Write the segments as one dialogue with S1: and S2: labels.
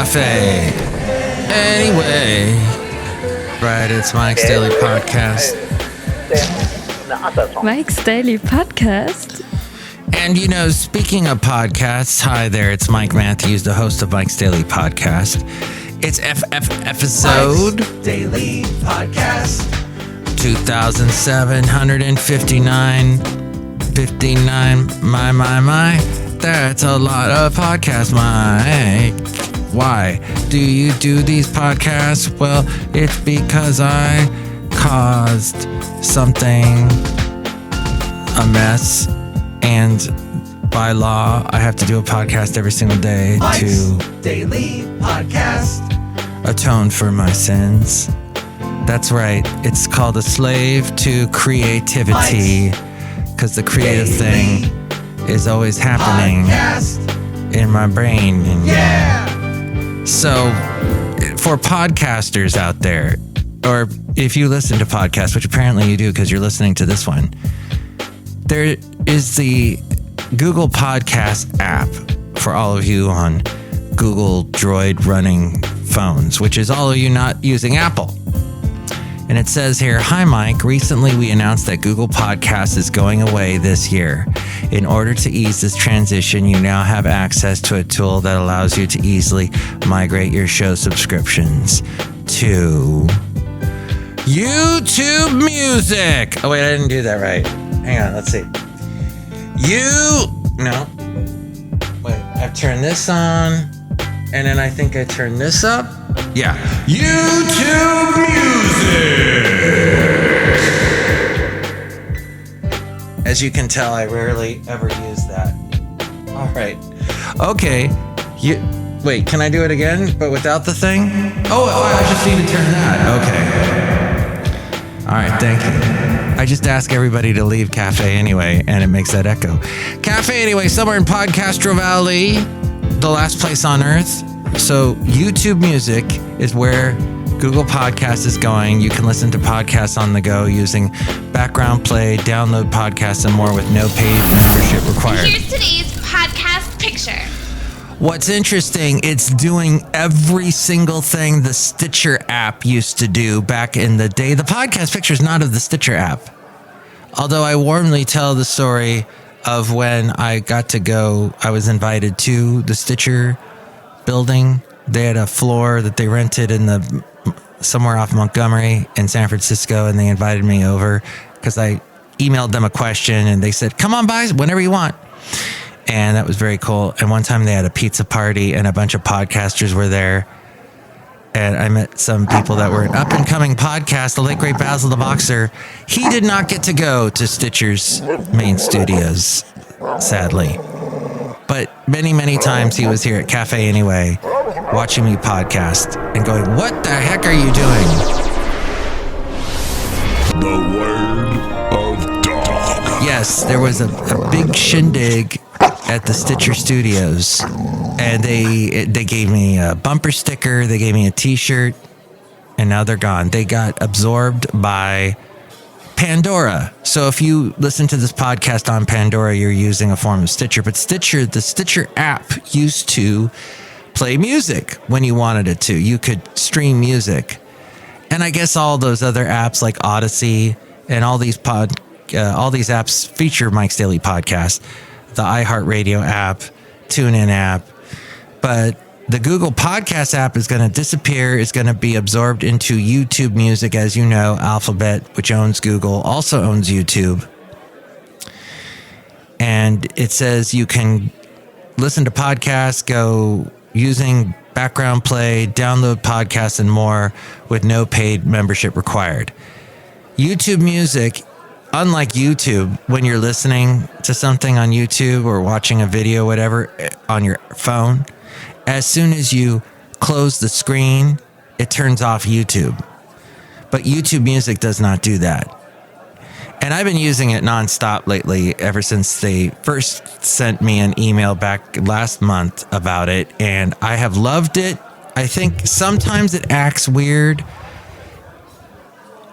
S1: Café Anyway. Right, it's Mike's Daily Podcast.
S2: Mike's Daily Podcast?
S1: And you know, speaking of podcasts, hi there, it's Mike Matthews, the host of Mike's Daily Podcast. It's episode
S3: Mike's Daily Podcast
S1: 2759. 59, my. That's a lot of podcasts, Mike. Why do you do these podcasts? Well, it's because I caused something, a mess, and by law, I have to do a podcast every single day
S3: Mike's
S1: to
S3: Daily Podcast
S1: atone for my sins. That's right. It's called a slave to creativity, because the creative thing is always happening
S3: Podcast.
S1: in my brain. And
S3: Yeah.
S1: so for podcasters out there, or if you listen to podcasts, which apparently you do because you're listening to this one, there is the Google Podcast app for all of you on Google Droid running phones, which is all of you not using Apple. And it says here, "Hi Mike, recently we announced that Google Podcast is going away this year. In order to ease this transition, you now have access to a tool that allows you to easily migrate your show subscriptions to YouTube Music." Oh wait, I didn't do that right. Hang on, let's see. No. Wait, I've turned this on, and then I think I turned this up. Yeah. YouTube Music. As you can tell, I rarely ever use that. All right. Okay. Wait, can I do it again, but without the thing? Oh, I just need to turn that. Okay. All right, thank you. I just ask everybody to leave Café Anyway, and it makes that echo. Café Anyway, somewhere in Podcastro Valley, the last place on earth. So YouTube Music is where Google Podcast is going. You can listen to podcasts on the go using background play, download podcasts, and more with no paid membership required.
S4: Here's today's podcast picture.
S1: What's interesting, it's doing every single thing the Stitcher app used to do back in the day. The podcast picture is not of the Stitcher app. Although I warmly tell the story of when I got to go, I was invited to the Stitcher building. They had a floor that they rented in somewhere off Montgomery in San Francisco, and they invited me over because I emailed them a question and they said, "Come on by whenever you want." And that was very cool. And one time they had a pizza party and a bunch of podcasters were there. And I met some people that were an up-and-coming podcast. The late, great Basil the Boxer. He did not get to go to Stitcher's main studios, sadly. But many, many times he was here at Café Anyway, watching me podcast and going, "What the heck are you doing?"
S5: The word of dog.
S1: Yes, there was a big shindig at the Stitcher Studios, and they gave me a bumper sticker, they gave me a t-shirt, and now they're gone. They got absorbed by Pandora. So if you listen to this podcast on Pandora, you're using a form of Stitcher. But the Stitcher app used to play music when you wanted it to. You could stream music. And I guess all those other apps like Odyssey and all these apps feature Mike's Daily Podcast. The iHeartRadio app, TuneIn app. But the Google Podcast app is going to disappear, is going to be absorbed into YouTube Music. As you know, Alphabet, which owns Google, also owns YouTube. And it says you can listen to podcasts, go using background play, download podcasts, and more with no paid membership required. YouTube Music, unlike YouTube, when you're listening to something on YouTube or watching a video, whatever, on your phone, as soon as you close the screen, it turns off YouTube. But YouTube Music does not do that. And I've been using it nonstop lately, ever since they first sent me an email back last month about it, and I have loved it. I think sometimes it acts weird.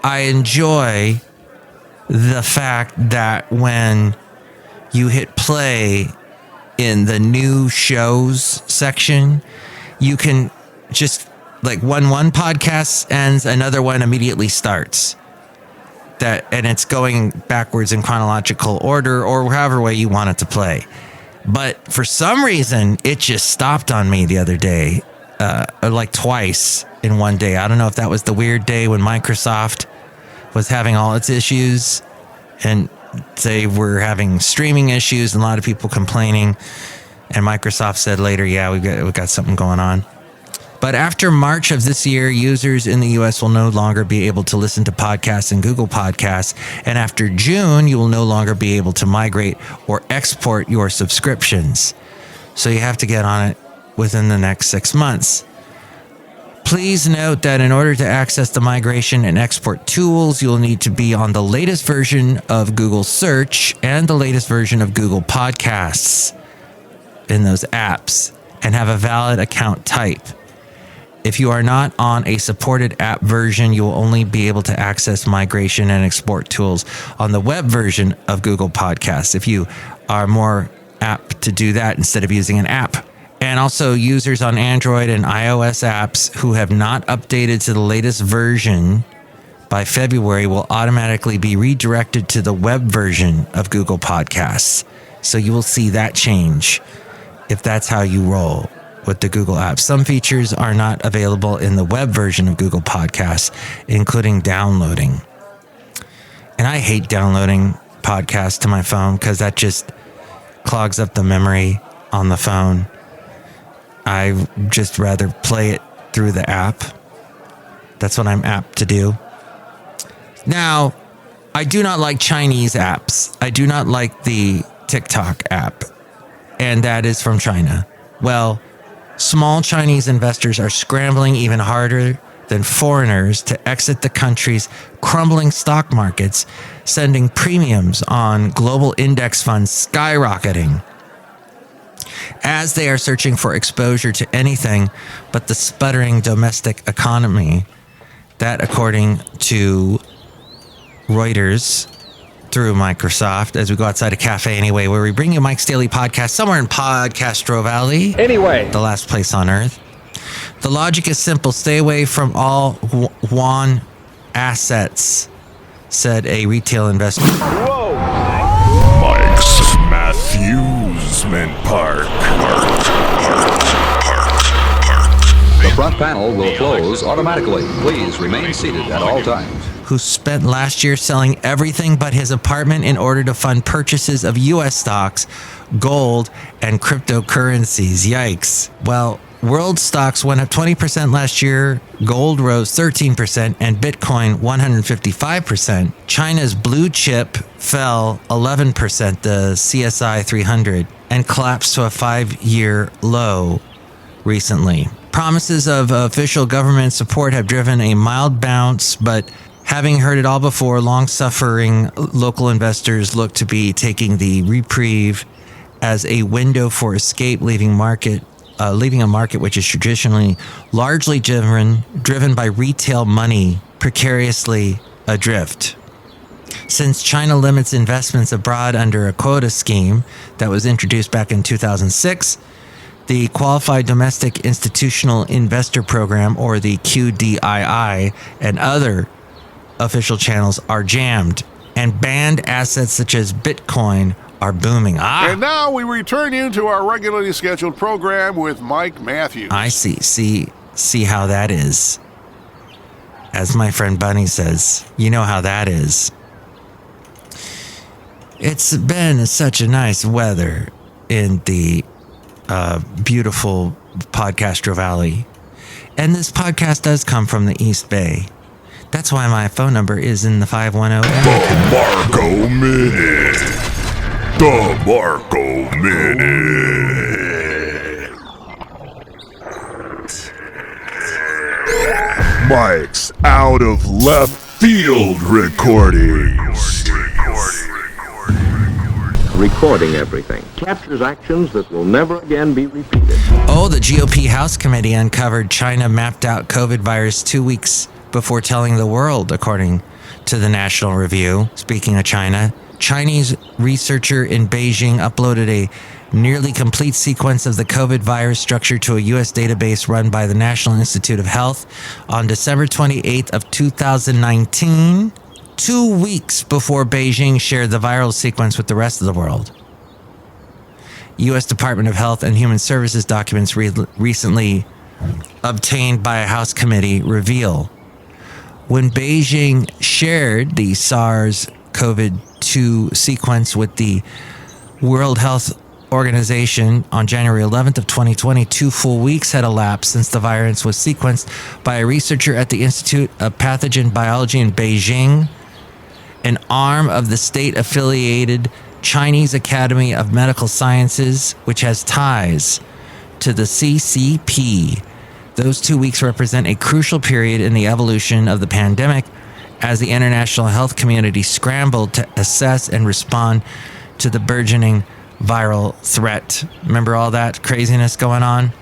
S1: I enjoy the fact that when you hit play in the new shows section, you can just like when one podcast ends, another one immediately starts. And it's going backwards in chronological order or however way you want it to play. But for some reason, it just stopped on me the other day, like twice in one day. I don't know if that was the weird day when Microsoft was having all its issues and they were having streaming issues and a lot of people complaining. And Microsoft said later, yeah, we got something going on. But after March of this year, users in the US will no longer be able to listen to podcasts in Google Podcasts. And after June, you will no longer be able to migrate or export your subscriptions. So you have to get on it within the next 6 months. Please note that in order to access the migration and export tools, you'll need to be on the latest version of Google Search and the latest version of Google Podcasts in those apps and have a valid account type. If you are not on a supported app version, you will only be able to access migration and export tools on the web version of Google Podcasts if you are more apt to do that instead of using an app. And also users on Android and iOS apps who have not updated to the latest version by February will automatically be redirected to the web version of Google Podcasts. So you will see that change if that's how you roll with the Google app. Some features are not available in the web version of Google Podcasts, including downloading. And I hate downloading podcasts to my phone because that just clogs up the memory on the phone. I just rather play it through the app. That's what I'm apt to do. Now, I do not like Chinese apps. I do not like the TikTok app, and that is from China. Well, small Chinese investors are scrambling even harder than foreigners to exit the country's crumbling stock markets, sending premiums on global index funds skyrocketing as they are searching for exposure to anything but the sputtering domestic economy. That, according to Reuters, through Microsoft, as we go outside of Café Anyway, where we bring you Mike's Daily Podcast somewhere in Podcastro Valley. Anyway. The last place on earth. The logic is simple. Stay away from all yuan assets, said a retail investor.
S5: Whoa! Mike's Matthewsman Park.
S6: The front panel will close automatically. Please remain seated at all times.
S1: Who spent last year selling everything but his apartment in order to fund purchases of U.S. stocks, gold, and cryptocurrencies. Yikes. Well, world stocks went up 20% last year, gold rose 13%, and Bitcoin 155%. China's blue chip fell 11%, the CSI 300, and collapsed to a 5-year low recently. Promises of official government support have driven a mild bounce, but having heard it all before, long-suffering local investors look to be taking the reprieve as a window for escape, leaving a market which is traditionally largely driven by retail money precariously adrift. Since China limits investments abroad under a quota scheme that was introduced back in 2006, the Qualified Domestic Institutional Investor Program, or the QDII, and other official channels are jammed, and banned assets such as Bitcoin are booming.
S7: And now we return you to our regularly scheduled program with Mike Matthews.
S1: I see how that is. As my friend Bunny says, you know how that is. It's been such a nice weather in the beautiful Podcastro Valley. And this podcast does come from the East Bay. That's why my phone number is in the 510.
S5: The Marco Minute. The Marco Minute. Mike's out of left field recordings.
S8: Recording everything captures actions that will never again be repeated.
S1: Oh, the GOP House Committee uncovered China mapped out COVID virus 2 weeks before telling the world, according to the National Review. Speaking of China, Chinese researcher in Beijing uploaded a nearly complete sequence of the COVID virus structure to a U.S. database run by the National Institute of Health on December 28th of 2019, 2 weeks before Beijing shared the viral sequence with the rest of the world. U.S. Department of Health and Human Services documents recently obtained by a House committee reveal when Beijing shared the SARS-CoV-2 sequence with the World Health Organization on January 11th of 2020, 2 full weeks had elapsed since the virus was sequenced by a researcher at the Institute of Pathogen Biology in Beijing, an arm of the state-affiliated Chinese Academy of Medical Sciences, which has ties to the CCP. Those 2 weeks represent a crucial period in the evolution of the pandemic as the international health community scrambled to assess and respond to the burgeoning viral threat. Remember all that craziness going on?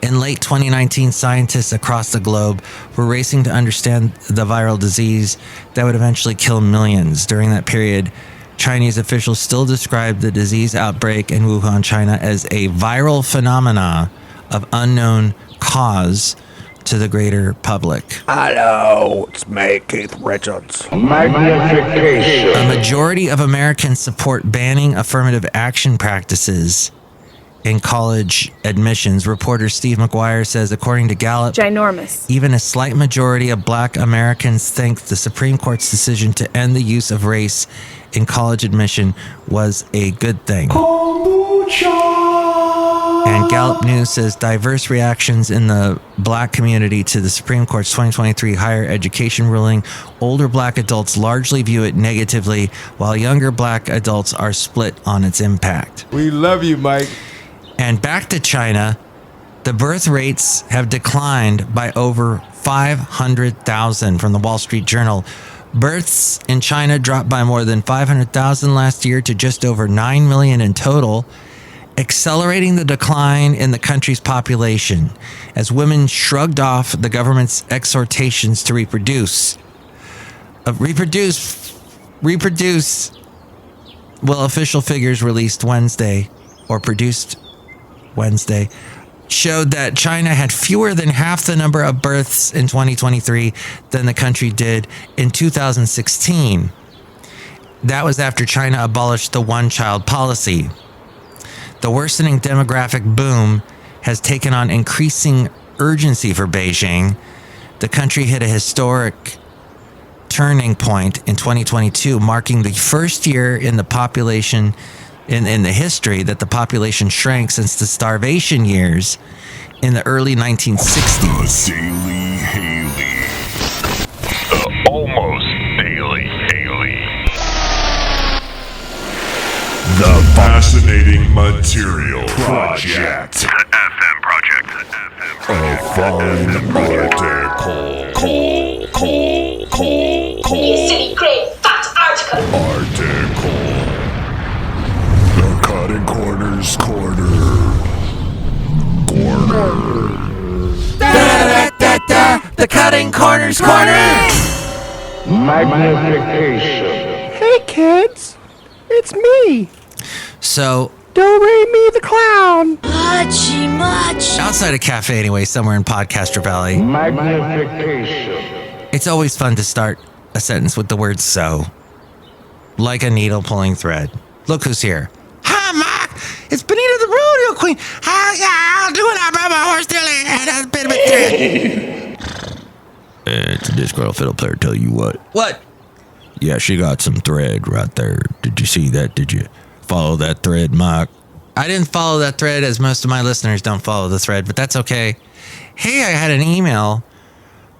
S1: In late 2019, scientists across the globe were racing to understand the viral disease that would eventually kill millions. During that period, Chinese officials still described the disease outbreak in Wuhan, China as a viral phenomena of unknown cause to the greater public.
S9: Hello, it's me, Keith Richards.
S8: Magnification.
S1: A majority of Americans support banning affirmative action practices in college admissions. Reporter Steve McGuire says, according to Gallup,
S2: Ginormous.
S1: even a slight majority of Black Americans think the Supreme Court's decision to end the use of race in college admission was a good thing. And Gallup News says diverse reactions in the Black community to the Supreme Court's 2023 higher education ruling. Older Black adults largely view it negatively, while younger Black adults are split on its impact.
S9: We love you, Mike.
S1: And back to China, the birth rates have declined by over 500,000 from the Wall Street Journal. Births in China dropped by more than 500,000 last year to just over 9 million in total, accelerating the decline in the country's population as women shrugged off the government's exhortations to reproduce. Well, official figures released Wednesday, or produced Wednesday, showed that China had fewer than half the number of births in 2023 than the country did in 2016. That was after China abolished the one-child policy. The worsening demographic boom has taken on increasing urgency for Beijing. The country hit a historic turning point in 2022, marking the first year in the population in the history that the population shrank since the starvation years in the early 1960s.
S5: Daily Haley. The almost Daily Haley. The Fascinating Material Project. The FM Project. A fine article.
S4: You silly, great, fat article.
S5: The Cutting Corners Corner.
S1: The Cutting Corners Corner!
S8: Magnification.
S9: Hey, kids. It's me.
S1: So,
S9: Do-Re-Mi the Clown.
S1: outside of Café Anyway, somewhere in Podcaster Valley,
S8: Magnification.
S1: it's always fun to start a sentence with the word so. Like a needle pulling thread. Look who's here. Hi, Mike. It's Benita the Rodeo Queen. How y'all doing? I brought my horse Dilly and a bit of a thread. It's a Disgruntled Fiddle Player, tell you what. What? Yeah, she got some thread right there. Did you see that? Did you follow that thread, Mike? I didn't follow that thread, as most of my listeners don't follow the thread, but that's okay. Hey, I had an email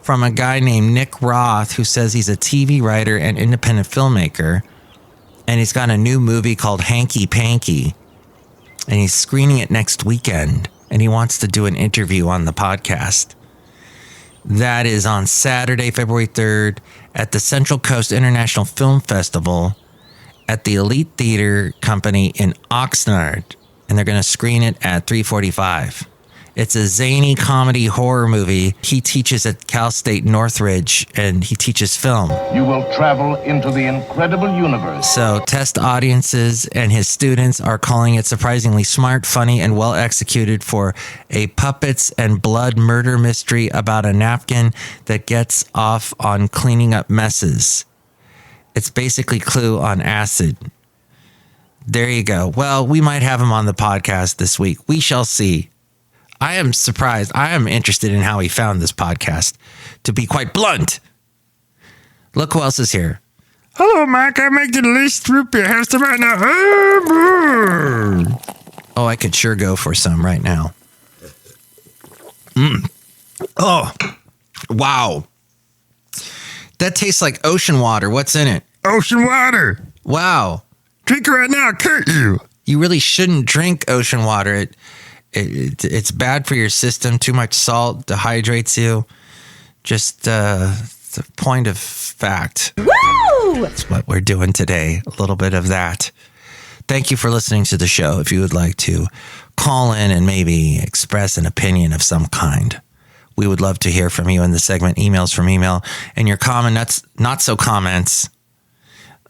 S1: from a guy named Nick Roth who says he's a TV writer and independent filmmaker, and he's got a new movie called Hanky Panky, and he's screening it next weekend, and he wants to do an interview on the podcast. That is on Saturday, February 3rd at the Central Coast International Film Festival at the Elite Theater Company in Oxnard, and they're going to screen it at 3:45. It's a zany comedy horror movie. He teaches at Cal State Northridge, and he teaches film.
S10: You will travel into the incredible universe.
S1: So test audiences and his students are calling it surprisingly smart, funny, and well executed for a puppets and blood murder mystery about a napkin that gets off on cleaning up messes. It's basically Clue on acid. There you go. Well, we might have him on the podcast this week. We shall see. I am surprised. I am interested in how he found this podcast, to be quite blunt. Look who else is here.
S9: Hello, Mike. I make the least root beer. Have some right now.
S1: Oh, I could sure go for some right now. Oh, wow. That tastes like ocean water. What's in it?
S9: Ocean water.
S1: Wow.
S9: Drink it right now. I'll cut you.
S1: You really shouldn't drink ocean water. It's bad for your system. Too much salt dehydrates you. Just the point of fact.
S2: Woo!
S1: That's what we're doing today. A little bit of that. Thank you for listening to the show. If you would like to call in and maybe express an opinion of some kind, we would love to hear from you in the segment Emails from Email, and your not so comments.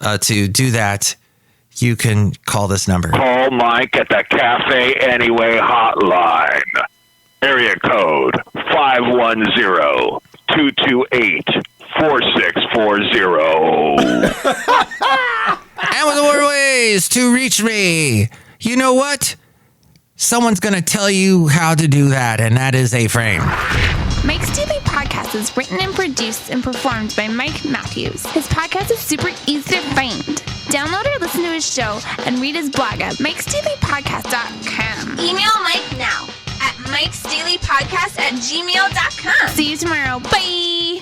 S1: To do that, you can call this number.
S5: Call Mike at the Café Anyway hotline. Area code 510-228-4640.
S1: And with more ways to reach me. You know what? Someone's going to tell you how to do that, and that is A-Frame.
S11: Mike's Daily Podcast is written and produced and performed by Mike Matthews. His podcast is super easy to find. Download or listen to his show and read his blog at mikesdailypodcast.com.
S4: Email Mike now at mikesdailypodcast@gmail.com.
S11: See you tomorrow. Bye!